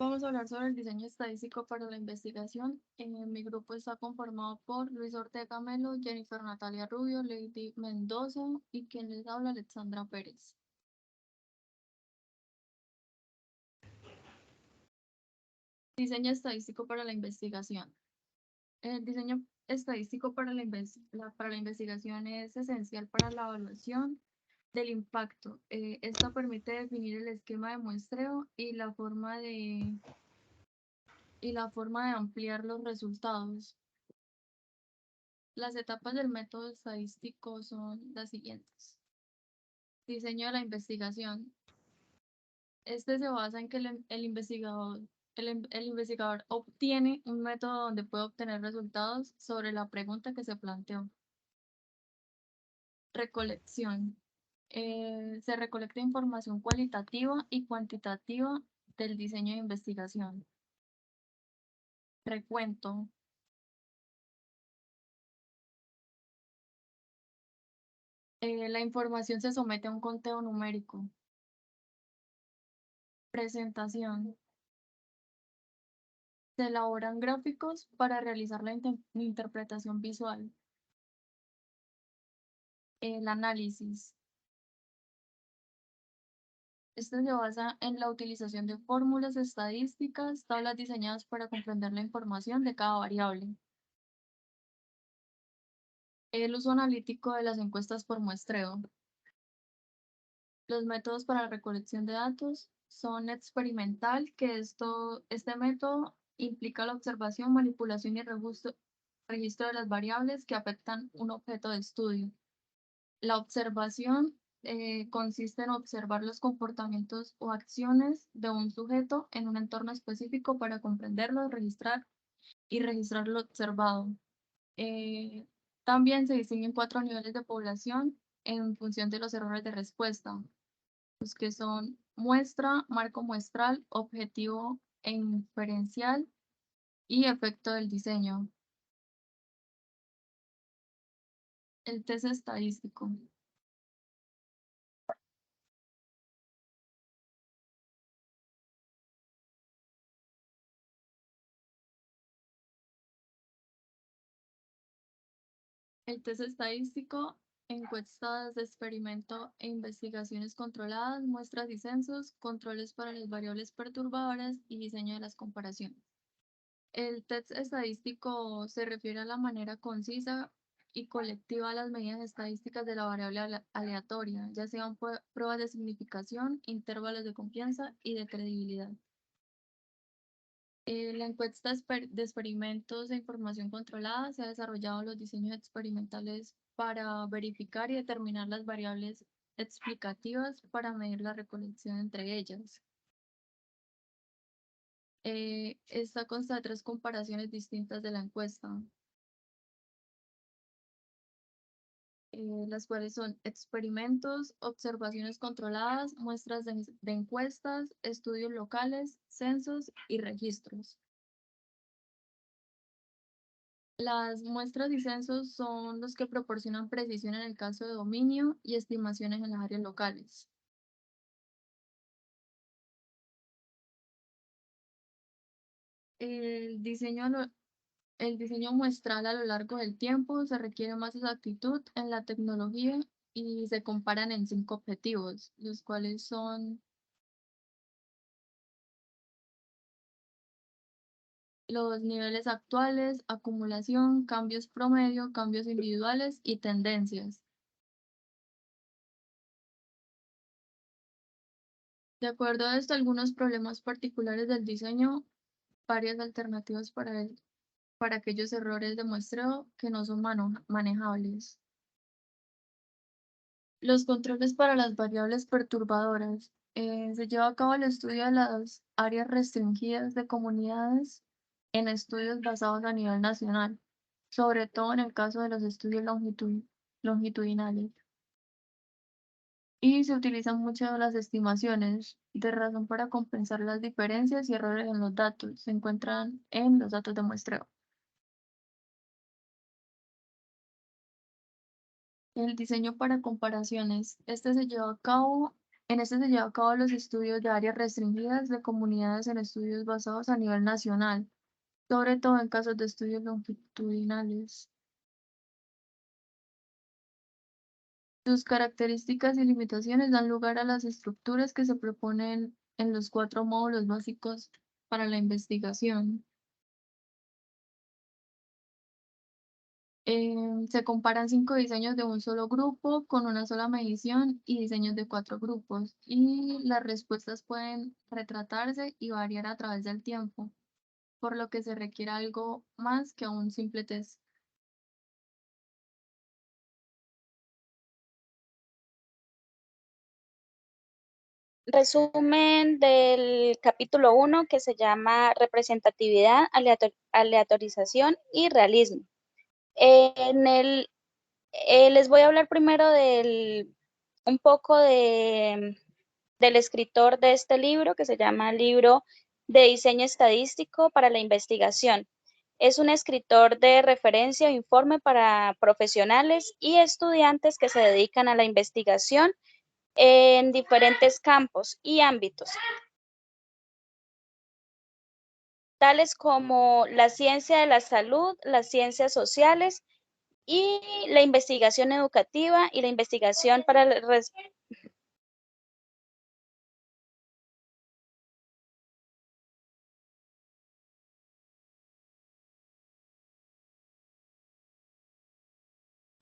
Vamos a hablar sobre el diseño estadístico para la investigación. Mi grupo está conformado por Luis Ortega Melo, Jennifer Natalia Rubio, Lady Mendoza y quien les habla, Alexandra Pérez. Diseño estadístico para la investigación. El diseño estadístico para la investigación es esencial para la evaluación del impacto. Esta permite definir el esquema de muestreo y la forma de ampliar los resultados. Las etapas del método estadístico son las siguientes. Diseño de la investigación. Este se basa en que el investigador obtiene un método donde puede obtener resultados sobre la pregunta que se planteó. Recolección. Se recolecta información cualitativa y cuantitativa del diseño de investigación. Recuento. La información se somete a un conteo numérico. Presentación. Se elaboran gráficos para realizar la interpretación visual. El análisis. Este se basa en la utilización de fórmulas estadísticas, tablas diseñadas para comprender la información de cada variable. El uso analítico de las encuestas por muestreo. Los métodos para la recolección de datos son experimental, que este método implica la observación, manipulación y registro de las variables que afectan un objeto de estudio. La observación consiste en observar los comportamientos o acciones de un sujeto en un entorno específico para comprenderlo, registrar lo observado. También se distinguen 4 niveles de población en función de los errores de respuesta, los que son muestra, marco muestral, objetivo e inferencial y efecto del diseño. El test estadístico. El test estadístico, encuestas de experimento e investigaciones controladas, muestras y censos, controles para las variables perturbadoras y diseño de las comparaciones. El test estadístico se refiere a la manera concisa y colectiva de las medidas estadísticas de la variable aleatoria, ya sean pruebas de significación, intervalos de confianza y de credibilidad. La encuesta de experimentos de información controlada se ha desarrollado los diseños experimentales para verificar y determinar las variables explicativas para medir la recolección entre ellas. Esta consta de 3 comparaciones distintas de la encuesta, las cuales son experimentos, observaciones controladas, muestras de encuestas, estudios locales, censos y registros. Las muestras y censos son los que proporcionan precisión en el caso de dominio y estimaciones en las áreas locales. El diseño, el diseño muestral a lo largo del tiempo se requiere más exactitud en la tecnología y se comparan en 5 objetivos, los cuales son los niveles actuales, acumulación, cambios promedio, cambios individuales y tendencias. De acuerdo a esto, algunos problemas particulares del diseño, varias alternativas para aquellos errores de muestreo que no son manejables. Los controles para las variables perturbadoras. Se lleva a cabo el estudio de las áreas restringidas de comunidades en estudios basados a nivel nacional, sobre todo en el caso de los estudios longitudinales. Y se utilizan mucho las estimaciones de razón para compensar las diferencias y errores en los datos. Se encuentran en los datos de muestreo. El diseño para comparaciones. Este se lleva a cabo En este se lleva a cabo los estudios de áreas restringidas de comunidades en estudios basados a nivel nacional, sobre todo en casos de estudios longitudinales. Sus características y limitaciones dan lugar a las estructuras que se proponen en los 4 módulos básicos para la investigación. Se comparan 5 diseños de un solo grupo con una sola medición y diseños de 4 grupos, y las respuestas pueden retratarse y variar a través del tiempo, por lo que se requiere algo más que un simple test. Resumen del capítulo 1 que se llama representatividad, aleatorización y realismo. Les voy a hablar primero un poco del escritor de este libro, que se llama Libro de Diseño Estadístico para la Investigación. Es un escritor de referencia o informe para profesionales y estudiantes que se dedican a la investigación en diferentes campos y ámbitos, tales como la ciencia de la salud, las ciencias sociales y la investigación educativa y la investigación para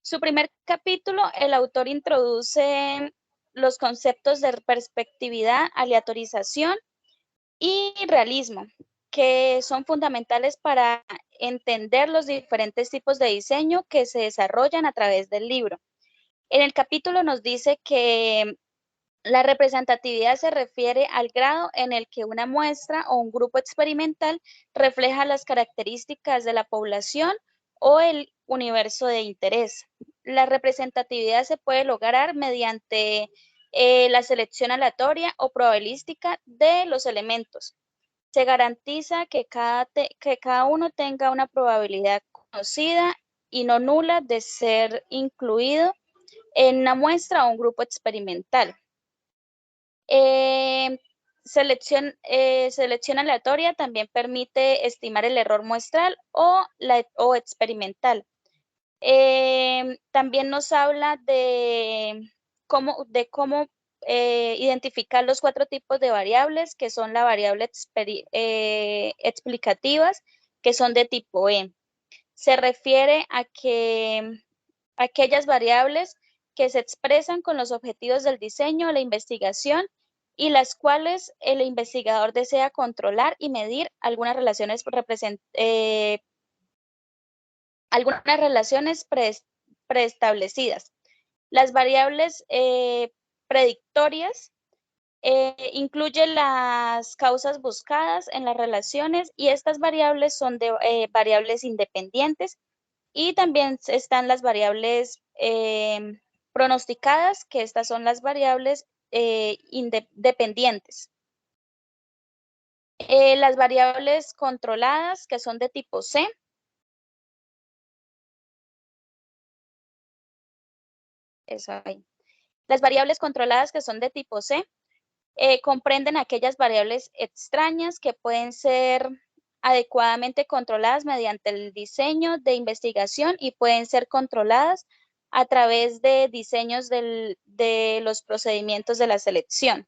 su primer capítulo, el autor introduce los conceptos de perspectividad, aleatorización y realismo, que son fundamentales para entender los diferentes tipos de diseño que se desarrollan a través del libro. En el capítulo nos dice que la representatividad se refiere al grado en el que una muestra o un grupo experimental refleja las características de la población o el universo de interés. La representatividad se puede lograr mediante la selección aleatoria o probabilística de los elementos. Se garantiza que cada uno tenga una probabilidad conocida y no nula de ser incluido en una muestra o un grupo experimental. Selección aleatoria también permite estimar el error muestral o experimental. También nos habla de cómo identificar los 4 tipos de variables, que son la variable explicativas, que son de tipo E. Se refiere a que aquellas variables que se expresan con los objetivos del diseño, la investigación, y las cuales el investigador desea controlar y medir algunas relaciones preestablecidas. Las variables predictorias incluyen las causas buscadas en las relaciones, y estas variables son variables independientes, y también están las variables pronosticadas, que estas son las variables dependientes. Las variables controladas, que son de tipo C. Eso ahí. Las variables controladas, que son de tipo C, comprenden aquellas variables extrañas que pueden ser adecuadamente controladas mediante el diseño de investigación y pueden ser controladas a través de diseños de los procedimientos de la selección.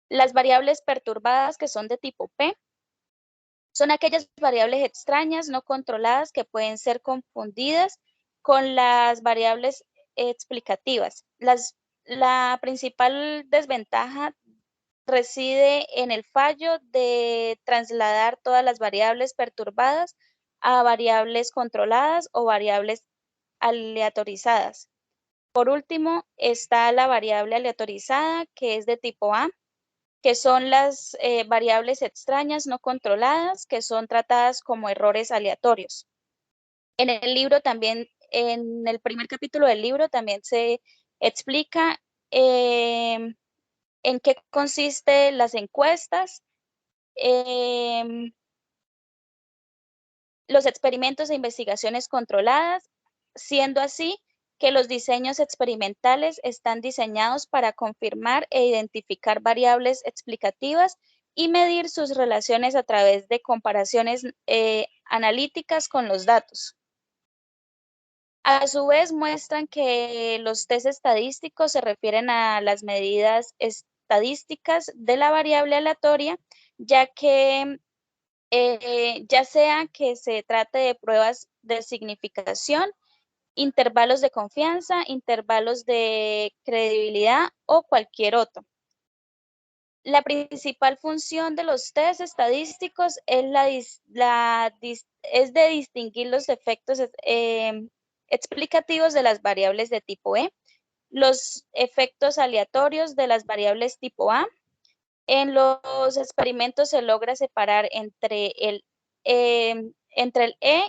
Las variables perturbadas, que son de tipo P, son aquellas variables extrañas no controladas que pueden ser confundidas con las variables explicativas. La principal desventaja reside en el fallo de trasladar todas las variables perturbadas a variables controladas o variables aleatorizadas. Por último, está la variable aleatorizada, que es de tipo A, que son las variables extrañas no controladas, que son tratadas como errores aleatorios. En el libro también, en el primer capítulo del libro, también se explica en qué consisten las encuestas, los experimentos e investigaciones controladas. Siendo así, que los diseños experimentales están diseñados para confirmar e identificar variables explicativas y medir sus relaciones a través de comparaciones analíticas con los datos. A su vez, muestran que los test estadísticos se refieren a las medidas estadísticas de la variable aleatoria, ya que ya sea que se trate de pruebas de significación, intervalos de confianza, intervalos de credibilidad o cualquier otro. La principal función de los test estadísticos es, es de distinguir los efectos explicativos de las variables de tipo E, los efectos aleatorios de las variables tipo A. En los experimentos se logra separar entre el E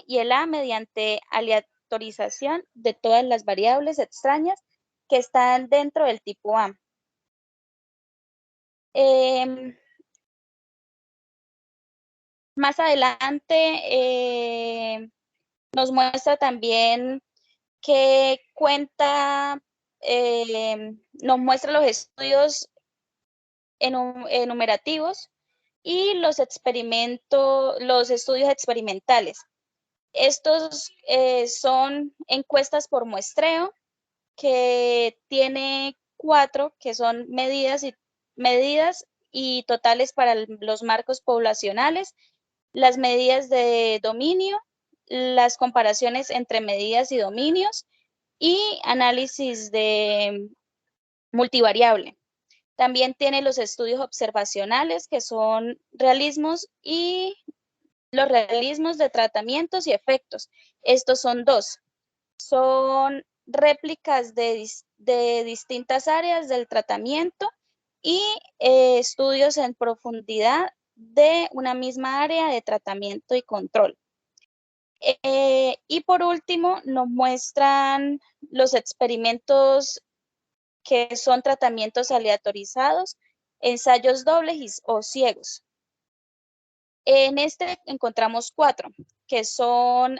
y el A mediante aleatorización de todas las variables extrañas que están dentro del tipo A. Más adelante nos muestra también que nos muestra los estudios enumerativos y los estudios experimentales. Estos son encuestas por muestreo que tiene 4 que son medidas y totales para los marcos poblacionales, las medidas de dominio, las comparaciones entre medidas y dominios y análisis de multivariable. También tiene los estudios observacionales, que son realismos, y los realismos de tratamientos y efectos. Estos son 2. Son réplicas de distintas áreas del tratamiento y estudios en profundidad de una misma área de tratamiento y control. Y por último, nos muestran los experimentos que son tratamientos aleatorizados, ensayos dobles o ciegos. En este encontramos 4, que son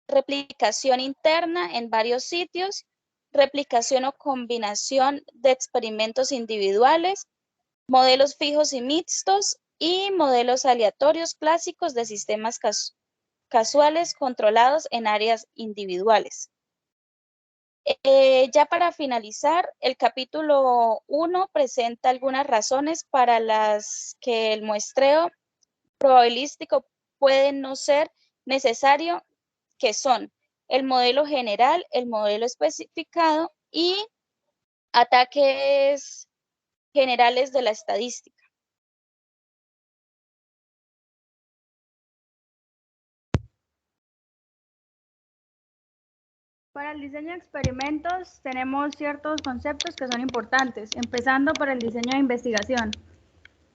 replicación interna en varios sitios, replicación o combinación de experimentos individuales, modelos fijos y mixtos y modelos aleatorios clásicos de sistemas casuales controlados en áreas individuales. Ya para finalizar, el capítulo 1 presenta algunas razones para las que el muestreo probabilístico puede no ser necesario, que son el modelo general, el modelo especificado y ataques generales de la estadística. Para el diseño de experimentos tenemos ciertos conceptos que son importantes, empezando por el diseño de investigación.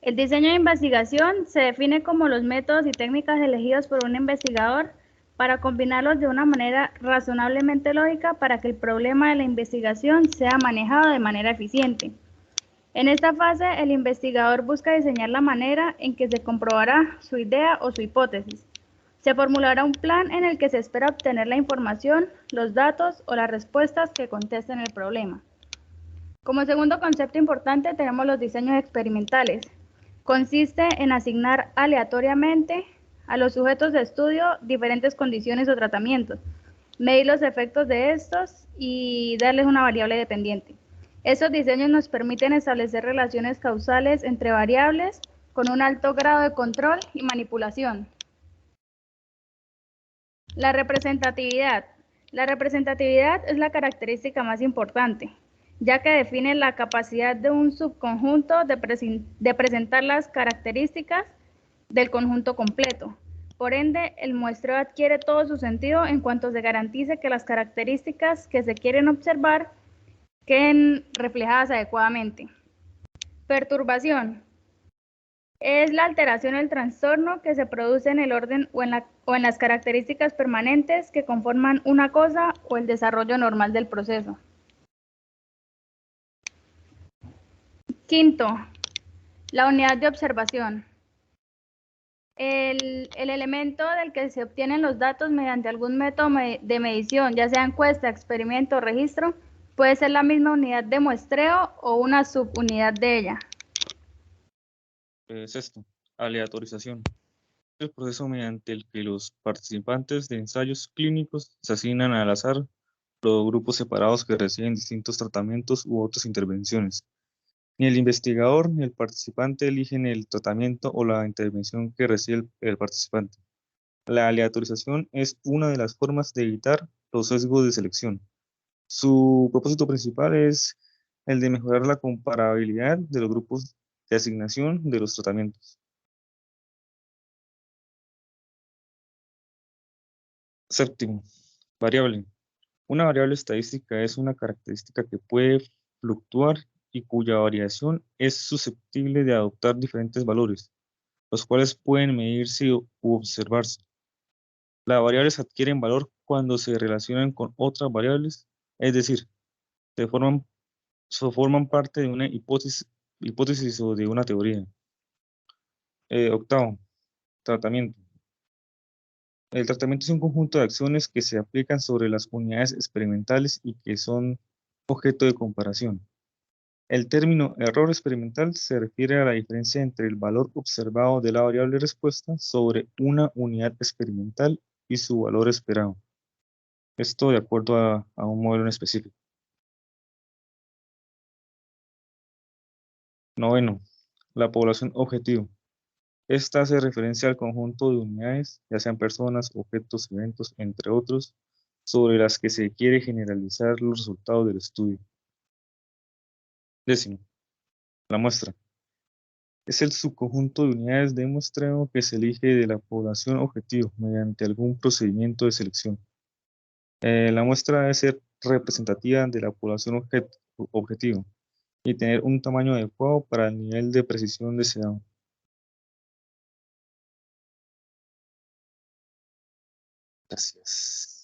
El diseño de investigación se define como los métodos y técnicas elegidos por un investigador para combinarlos de una manera razonablemente lógica para que el problema de la investigación sea manejado de manera eficiente. En esta fase, el investigador busca diseñar la manera en que se comprobará su idea o su hipótesis. Se formulará un plan en el que se espera obtener la información, los datos o las respuestas que contesten el problema. Como segundo concepto importante tenemos los diseños experimentales. Consiste en asignar aleatoriamente a los sujetos de estudio diferentes condiciones o tratamientos, medir los efectos de estos y darles una variable dependiente. Estos diseños nos permiten establecer relaciones causales entre variables con un alto grado de control y manipulación. La representatividad. La representatividad es la característica más importante, ya que define la capacidad de un subconjunto de presentar las características del conjunto completo. Por ende, el muestreo adquiere todo su sentido en cuanto se garantice que las características que se quieren observar queden reflejadas adecuadamente. Perturbación. Es la alteración o el trastorno que se produce en el orden o en las características permanentes que conforman una cosa o el desarrollo normal del proceso. Quinto, la unidad de observación. El elemento del que se obtienen los datos mediante algún método de medición, ya sea encuesta, experimento o registro, puede ser la misma unidad de muestreo o una subunidad de ella. Sexto, aleatorización. El proceso mediante el que los participantes de ensayos clínicos se asignan al azar los grupos separados que reciben distintos tratamientos u otras intervenciones. Ni el investigador ni el participante eligen el tratamiento o la intervención que recibe el participante. La aleatorización es una de las formas de evitar los sesgos de selección. Su propósito principal es el de mejorar la comparabilidad de los grupos de asignación de los tratamientos. Séptimo, variable. Una variable estadística es una característica que puede fluctuar y cuya variación es susceptible de adoptar diferentes valores, los cuales pueden medirse u observarse. Las variables adquieren valor cuando se relacionan con otras variables, es decir, forman parte de una hipótesis o de una teoría. Octavo, tratamiento. El tratamiento es un conjunto de acciones que se aplican sobre las unidades experimentales y que son objeto de comparación. El término error experimental se refiere a la diferencia entre el valor observado de la variable respuesta sobre una unidad experimental y su valor esperado. Esto de acuerdo a un modelo en específico. Noveno, la población objetivo. Esta hace referencia al conjunto de unidades, ya sean personas, objetos, eventos, entre otros, sobre las que se quiere generalizar los resultados del estudio. Décimo, la muestra. Es el subconjunto de unidades de muestreo que se elige de la población objetivo mediante algún procedimiento de selección. La muestra debe ser representativa de la población objetivo y tener un tamaño adecuado para el nivel de precisión deseado. Gracias.